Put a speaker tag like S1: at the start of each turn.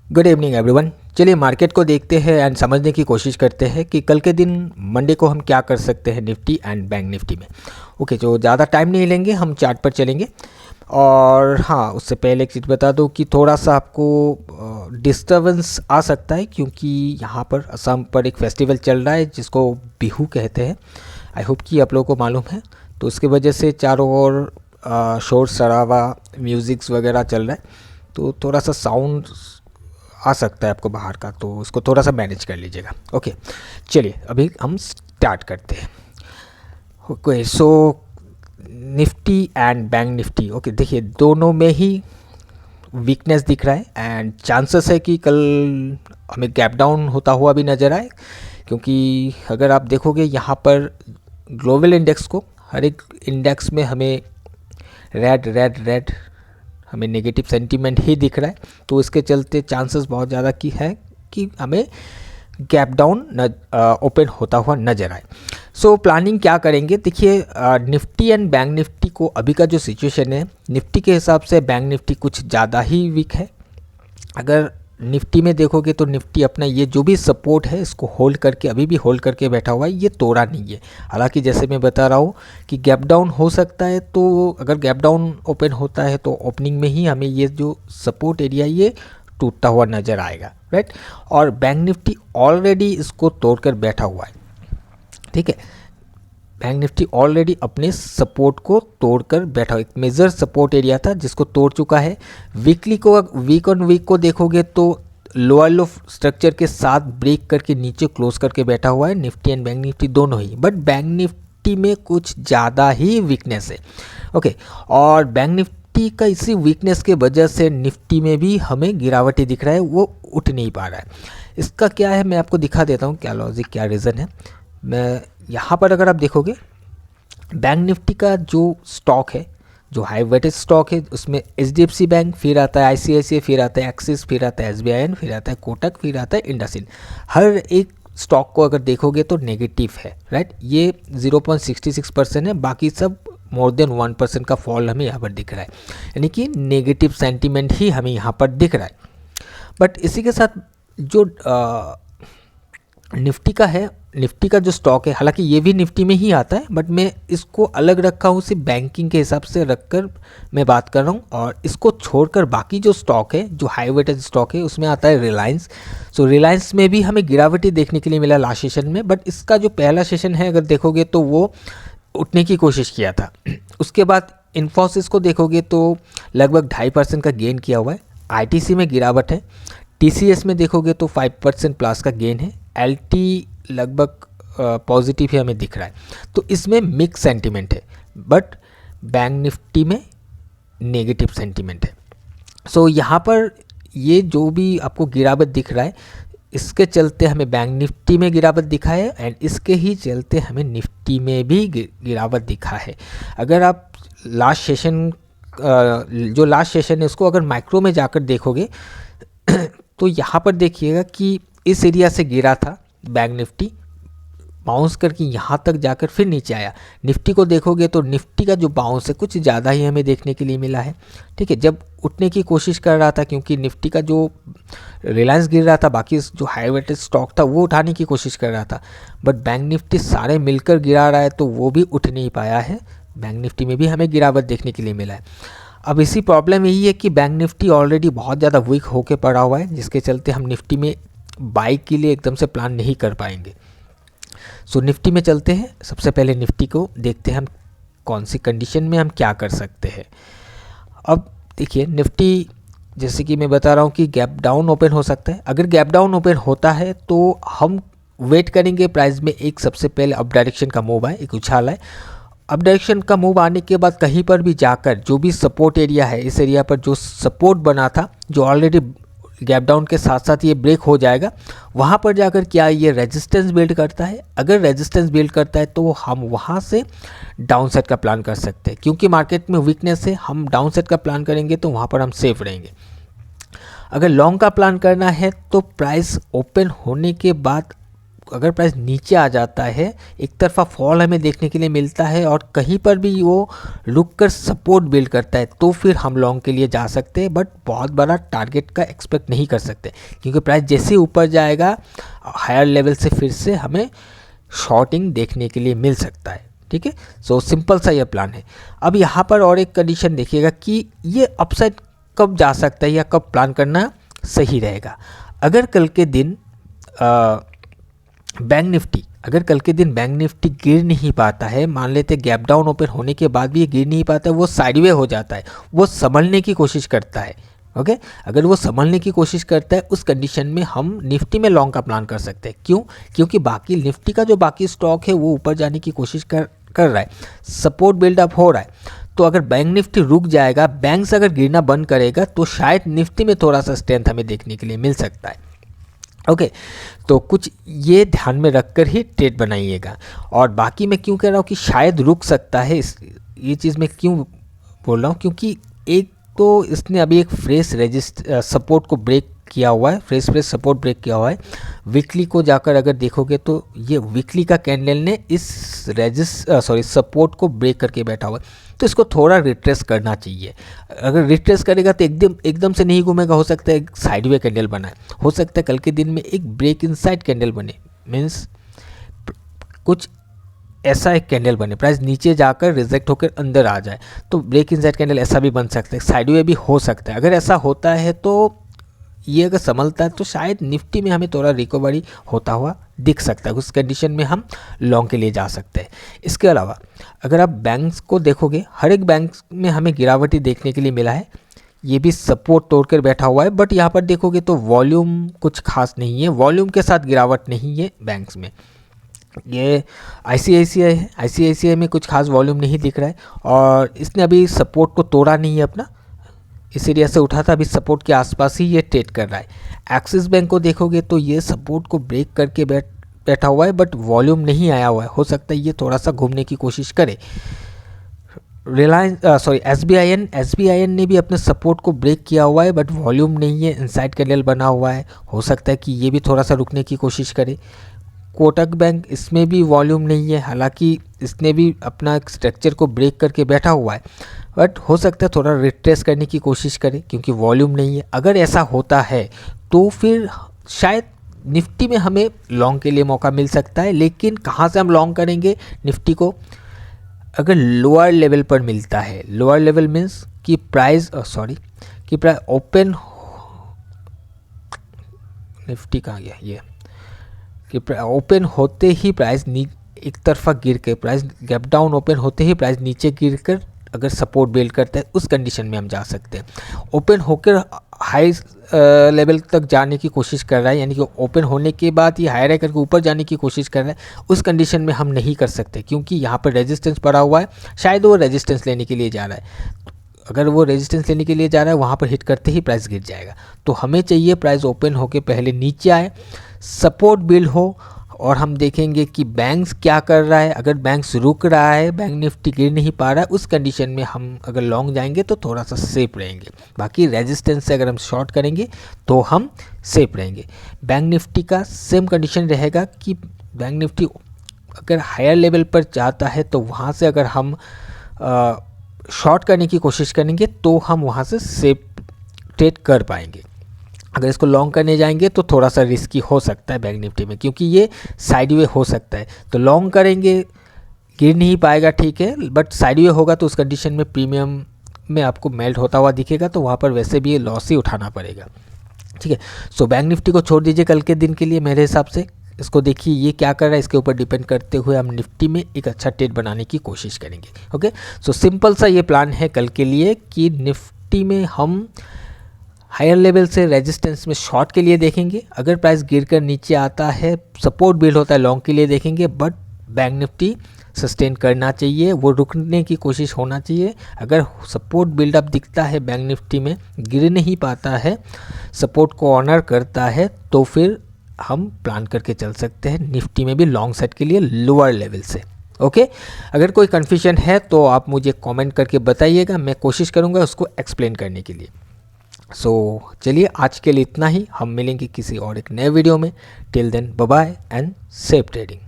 S1: Good evening everyone. चलिए market को देखते हैं एंड समझने की कोशिश करते हैं कि कल के दिन मंडे को हम क्या कर सकते हैं निफ्टी एंड बैंक निफ्टी में। ओके, जो ज़्यादा टाइम नहीं लेंगे, हम चार्ट पर चलेंगे। और हाँ, उससे पहले एक चीज़ बता दूं कि थोड़ा सा आपको डिस्टर्बेंस आ सकता है क्योंकि यहाँ पर असम पर एक फेस्टिवल चल रहा है जिसको बिहू कहते हैं। आई होप कि आप लोगों को मालूम है। तो उसकी वजह से चारों ओर शोर शराबा म्यूज़िक्स वगैरह चल रहा है, तो थोड़ा सा साउंड आ सकता है आपको बाहर का, तो उसको थोड़ा सा मैनेज कर लीजिएगा। ओके, चलिए अभी हम स्टार्ट करते हैं। Okay, so Nifty and bank Nifty, okay देखिए दोनों में ही वीकनेस दिख रहा है एंड चांसेस है कि कल हमें गैप डाउन होता हुआ भी नज़र आए, क्योंकि अगर आप देखोगे यहाँ पर ग्लोबल इंडेक्स को, हर एक इंडेक्स में हमें रेड रेड रेड हमें नेगेटिव सेंटीमेंट ही दिख रहा है। तो इसके चलते चांसेस बहुत ज़्यादा की है कि हमें गैप डाउन ओपन होता हुआ नज़र आए। सो प्लानिंग क्या करेंगे, देखिए निफ्टी एंड बैंक निफ्टी को अभी का जो सिचुएशन है, निफ्टी के हिसाब से बैंक निफ्टी कुछ ज़्यादा ही वीक है। अगर निफ्टी में देखोगे तो निफ्टी अपना ये जो भी सपोर्ट है इसको होल्ड करके, अभी भी होल्ड करके बैठा हुआ है, ये तोड़ा नहीं है। हालांकि जैसे मैं बता रहा हूँ कि गैप डाउन हो सकता है, तो अगर गैप डाउन ओपन होता है तो ओपनिंग में ही हमें ये जो सपोर्ट एरिया ये टूटता हुआ नज़र आएगा, राइट। और बैंक निफ्टी ऑलरेडी इसको तोड़कर बैठा हुआ है, ठीक है। बैंक निफ्टी ऑलरेडी अपने सपोर्ट को तोड़कर बैठा, एक मेजर सपोर्ट एरिया था जिसको तोड़ चुका है। वीकली को, वीक ऑन वीक को देखोगे तो लोअर लो स्ट्रक्चर के साथ ब्रेक करके नीचे क्लोज करके बैठा हुआ है निफ्टी एंड बैंक निफ्टी दोनों ही। बट बैंक निफ्टी में कुछ ज़्यादा ही वीकनेस है, ओके। और बैंक निफ्टी का इसी वीकनेस के वजह से निफ्टी में भी हमें गिरावट ही दिख रहा है, वो उठ नहीं पा रहा है। इसका क्या है मैं आपको दिखा देता हूँ, क्या लॉजिक क्या रीज़न है। मैं यहाँ पर अगर आप देखोगे बैंक निफ्टी का जो स्टॉक है, जो हाई वेटेज स्टॉक है, उसमें HDFC बैंक, फिर आता है ICICI, फिर आता है एक्सिस, फिर आता है SBI, फिर आता है कोटक, फिर आता है इंडसइंड। हर एक स्टॉक को अगर देखोगे तो नेगेटिव है, राइट। ये 0.66% है, बाकी सब मोर देन 1% का फॉल हमें यहाँ पर दिख रहा है, यानी कि नेगेटिव सेंटीमेंट ही हमें यहाँ पर दिख रहा है। बट इसी के साथ जो निफ्टी का है, निफ्टी का जो स्टॉक है, हालांकि ये भी निफ्टी में ही आता है, बट मैं इसको अलग रखा हूँ, सिर्फ बैंकिंग के हिसाब से रखकर मैं बात कर रहा हूँ। और इसको छोड़कर बाकी जो स्टॉक है, जो हाई वेटेज स्टॉक है, उसमें आता है रिलायंस। सो रिलायंस में भी हमें गिरावट ही देखने के लिए मिला लास्ट सेशन में, बट इसका जो पहला सेशन है अगर देखोगे तो वो उठने की कोशिश किया था। उसके बाद इन्फोसिस को देखोगे तो लगभग 2.5% का गेन किया हुआ है। ITC में गिरावट है। TCS में देखोगे तो 5% प्लस का गेन है। LT लगभग पॉजिटिव ही हमें दिख रहा है। तो इसमें मिक्स सेंटीमेंट है, बट बैंक निफ्टी में नेगेटिव सेंटीमेंट है। सो यहाँ पर ये जो भी आपको गिरावट दिख रहा है, इसके चलते हमें बैंक निफ्टी में गिरावट दिखा है एंड इसके ही चलते हमें निफ्टी में भी गिरावट दिखा है। अगर आप लास्ट सेशन, जो लास्ट सेशन है उसको अगर माइक्रो में जाकर देखोगे तो यहाँ पर देखिएगा कि इस एरिया से गिरा था बैंक निफ्टी, बाउंस करके यहाँ तक जाकर फिर नीचे आया। निफ्टी को देखोगे तो निफ्टी का जो बाउंस है कुछ ज़्यादा ही हमें देखने के लिए मिला है, ठीक है। जब उठने की कोशिश कर रहा था, क्योंकि निफ्टी का जो रिलायंस गिर रहा था, बाकी जो हाई वेटेज स्टॉक था वो उठाने की कोशिश कर रहा था, बट बैंक निफ्टी सारे मिलकर गिरा रहा है तो वो भी उठ नहीं पाया है। बैंक निफ्टी में भी हमें गिरावट देखने के लिए मिला है। अब इसी प्रॉब्लम यही है कि बैंक निफ्टी ऑलरेडी बहुत ज़्यादा वीक होकर पड़ा हुआ है, जिसके चलते हम निफ्टी में बाई के लिए एकदम से प्लान नहीं कर पाएंगे। सो निफ्टी में चलते हैं। सबसे पहले निफ्टी को देखते हैं हम कौन सी कंडीशन में हम क्या कर सकते हैं। अब देखिए निफ्टी, जैसे कि मैं बता रहा हूँ कि गैप डाउन ओपन हो सकता है। अगर गैप डाउन ओपन होता है तो हम वेट करेंगे प्राइस में एक सबसे पहले अप डायरेक्शन का मूव आए, एक उछाल आए। अप डायरेक्शन का मूव आने के बाद कहीं पर भी जाकर जो भी सपोर्ट एरिया है, इस एरिया पर जो सपोर्ट बना था, जो ऑलरेडी गैप डाउन के साथ साथ ये ब्रेक हो जाएगा, वहाँ पर जाकर क्या ये रेजिस्टेंस बिल्ड करता है। अगर रेजिस्टेंस बिल्ड करता है तो हम वहाँ से डाउन साइड का प्लान कर सकते हैं, क्योंकि मार्केट में वीकनेस है, हम डाउन साइड का प्लान करेंगे तो वहाँ पर हम सेफ रहेंगे। अगर लॉन्ग का प्लान करना है तो प्राइस ओपन होने के बाद अगर प्राइस नीचे आ जाता है, एक तरफा फॉल हमें देखने के लिए मिलता है और कहीं पर भी वो रुक कर सपोर्ट बिल्ड करता है, तो फिर हम लॉन्ग के लिए जा सकते हैं, बट बहुत बड़ा टारगेट का एक्सपेक्ट नहीं कर सकते, क्योंकि प्राइस जैसे ही ऊपर जाएगा हायर लेवल से फिर से हमें शॉर्टिंग देखने के लिए मिल सकता है। ठीक है, सो सिंपल सा यह प्लान है। अब यहाँ पर और एक कंडीशन देखिएगा कि ये अपसाइड कब जा सकता है या कब प्लान करना सही रहेगा। अगर कल के दिन बैंक निफ्टी गिर नहीं पाता है, मान लेते गैप डाउन ओपन होने के बाद भी ये गिर नहीं पाता है, वो साइडवे हो जाता है, वो संभलने की कोशिश करता है। ओके, अगर वो संभलने की कोशिश करता है, उस कंडीशन में हम निफ्टी में लॉन्ग का प्लान कर सकते हैं। क्यों? क्योंकि बाकी निफ्टी का जो बाकी स्टॉक है वो ऊपर जाने की कोशिश कर रहा है, सपोर्ट बिल्डअप हो रहा है। तो अगर बैंक निफ्टी रुक जाएगा, बैंक से अगर गिरना बंद करेगा, तो शायद निफ्टी में थोड़ा सा स्ट्रेंथ हमें देखने के लिए मिल सकता है। ओके, तो कुछ ये ध्यान में रखकर ही ट्रेड बनाइएगा। और बाकी मैं क्यों कह रहा हूँ कि शायद रुक सकता है, ये चीज़ मैं क्यों बोल रहा हूँ, क्योंकि एक तो इसने अभी एक फ्रेश सपोर्ट को ब्रेक किया हुआ है, फ्रेश सपोर्ट ब्रेक किया हुआ है। वीकली को जाकर अगर देखोगे तो ये वीकली का कैंडल ने इस सपोर्ट को ब्रेक करके बैठा हुआ है, तो इसको थोड़ा रिट्रेस करना चाहिए। अगर रिट्रेस करेगा तो एकदम से नहीं घूमेगा, हो सकता है एक साइडवे कैंडल बनाए, हो सकता है कल के दिन में एक ब्रेक इनसाइड कैंडल बने, मीन्स कुछ ऐसा एक कैंडल बने, प्राइस नीचे जाकर रिजेक्ट होकर अंदर आ जाए, तो ब्रेक इनसाइड कैंडल ऐसा भी बन सकता है, साइडवे भी हो सकता है। अगर ऐसा होता है तो ये अगर संभलता है तो शायद निफ्टी में हमें थोड़ा रिकवरी होता हुआ दिख सकता है, उस कंडीशन में हम लॉन्ग के लिए जा सकते हैं। इसके अलावा अगर आप बैंक्स को देखोगे, हर एक बैंक में हमें गिरावटी देखने के लिए मिला है, ये भी सपोर्ट तोड़कर बैठा हुआ है, बट यहाँ पर देखोगे तो वॉल्यूम कुछ खास नहीं है, वॉल्यूम के साथ गिरावट नहीं है बैंक्स में। ये ICICI है, ICICI में कुछ खास वॉल्यूम नहीं दिख रहा है और इसने अभी सपोर्ट को तोड़ा नहीं है अपना, इस एरिया से उठा था, अभी सपोर्ट के आसपास ही ये ट्रेड कर रहा है। एक्सिस बैंक को देखोगे तो ये सपोर्ट को ब्रेक करके बैठा हुआ है, बट वॉल्यूम नहीं आया हुआ है, हो सकता है ये थोड़ा सा घूमने की कोशिश करे। SBIN ने भी अपने सपोर्ट को ब्रेक किया हुआ है, बट वॉल्यूम नहीं है, इनसाइड कैंडल बना हुआ है, हो सकता है कि ये भी थोड़ा सा रुकने की कोशिश करे। कोटक बैंक, इसमें भी वॉल्यूम नहीं है, हालांकि इसने भी अपना स्ट्रक्चर को ब्रेक करके बैठा हुआ है, बट हो सकता है थोड़ा रिट्रेस करने की कोशिश करे क्योंकि वॉल्यूम नहीं है। अगर ऐसा होता है तो फिर शायद निफ्टी में हमें लॉन्ग के लिए मौका मिल सकता है, लेकिन कहाँ से हम लॉन्ग करेंगे निफ्टी को? अगर लोअर लेवल पर मिलता है, लोअर लेवल मीन्स कि प्राइस ओपन, निफ्टी कहाँ गया ये, कि ओपन होते ही प्राइस एक तरफा गिर के, प्राइस गैप डाउन ओपन होते ही प्राइस नीचे गिर कर अगर सपोर्ट बिल्ड करता है, उस कंडीशन में हम जा सकते हैं। ओपन होकर हाई लेवल तक जाने की कोशिश कर रहा है, यानी कि ओपन होने के बाद ये हायर करके ऊपर जाने की कोशिश कर रहा है, उस कंडीशन में हम नहीं कर सकते क्योंकि यहाँ पर रेजिस्टेंस पड़ा हुआ है, शायद वो रेजिस्टेंस लेने के लिए जा रहा है। अगर वो रेजिस्टेंस लेने के लिए जा रहा है, वहाँ पर हिट करते ही प्राइस गिर जाएगा। तो हमें चाहिए प्राइस ओपन होकर पहले नीचे आए, सपोर्ट बिल्ड हो, और हम देखेंगे कि बैंक्स क्या कर रहा है। अगर बैंक्स रुक रहा है, बैंक निफ्टी गिर नहीं पा रहा है, उस कंडीशन में हम अगर लॉन्ग जाएंगे तो थोड़ा सा सेफ रहेंगे। बाकी रेजिस्टेंस से अगर हम शॉर्ट करेंगे तो हम सेफ रहेंगे। बैंक निफ्टी का सेम कंडीशन रहेगा कि बैंक निफ्टी अगर हायर लेवल पर जाता है तो वहाँ से अगर हम शॉर्ट करने की कोशिश करेंगे तो हम वहाँ से सेफ ट्रेड कर पाएंगे। अगर इसको लॉन्ग करने जाएंगे तो थोड़ा सा रिस्की हो सकता है बैंक निफ्टी में, क्योंकि ये साइडवे हो सकता है। तो लॉन्ग करेंगे, गिर नहीं पाएगा ठीक है, बट साइडवे होगा तो उस कंडीशन में प्रीमियम में आपको मेल्ट होता हुआ दिखेगा, तो वहाँ पर वैसे भी ये लॉस ही उठाना पड़ेगा। ठीक है, सो बैंक निफ्टी को छोड़ दीजिए कल के दिन के लिए मेरे हिसाब से। इसको देखिए ये क्या कर रहा है, इसके ऊपर डिपेंड करते हुए हम निफ्टी में एक अच्छा ट्रेड बनाने की कोशिश करेंगे। ओके, सो सिंपल सा ये प्लान है कल के लिए कि निफ्टी में हम हायर लेवल से रेजिस्टेंस में शॉर्ट के लिए देखेंगे, अगर प्राइस गिरकर नीचे आता है, सपोर्ट बिल्ड होता है, लॉन्ग के लिए देखेंगे, बट बैंक निफ्टी सस्टेन करना चाहिए, वो रुकने की कोशिश होना चाहिए। अगर सपोर्ट बिल्डअप दिखता है बैंक निफ्टी में, गिर नहीं पाता है, सपोर्ट को ऑनर करता है, तो फिर हम प्लान करके चल सकते हैं निफ्टी में भी लॉन्ग सेट के लिए लोअर लेवल से। ओके, अगर कोई कन्फ्यूजन है तो आप मुझे कमेंट करके बताइएगा, मैं कोशिश करूँगा उसको एक्सप्लेन करने के लिए। सो चलिए आज के लिए इतना ही, हम मिलेंगे किसी और एक नए वीडियो में। Till then bye bye and safe trading.